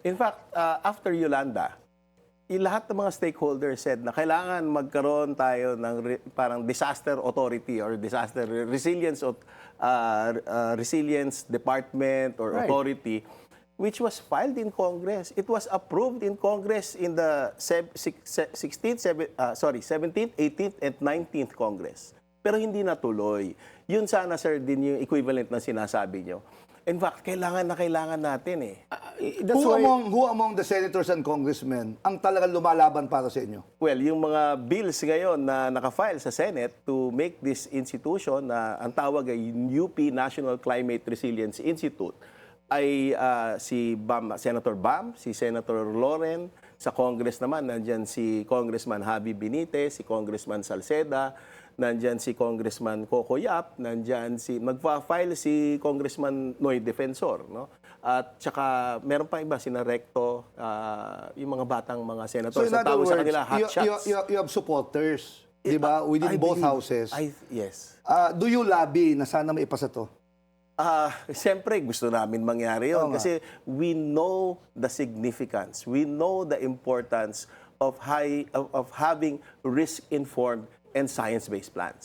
In fact, after Yolanda, lahat ng mga stakeholders said na kailangan magkaroon tayo ng parang disaster authority or disaster resilience department or Right. authority, which was filed in Congress. It was approved in Congress in the 17th, 18th, and 19th Congress. Pero hindi natuloy. Yun sana, sir, din yung equivalent na sinasabi nyo. In fact, kailangan natin eh. That's who among the senators and congressmen ang talagang lumalaban para sa inyo? Well, yung mga bills ngayon na nakafile sa Senate to make this institution na ang tawag ay UP National Climate Resilience Institute ay si Senator Bam, si Senator Loren, sa Congress naman nandyan si Congressman Javi Benitez, si Congressman Salceda, nandyan si Congressman Coco Yap, nandyan magfa-file si Congressman Noy Defensor, no? At saka meron pa iba, sina Recto, yung mga batang mga senators. So in other tawag sa words, kanila, hotshots. you have supporters, di ba, within I both believe- houses. Yes. Do you lobby na sana maipasa to? Siyempre, gusto namin mangyari yun. Oo nga. Kasi we know the significance. We know the importance of having risk-informed and science-based plans.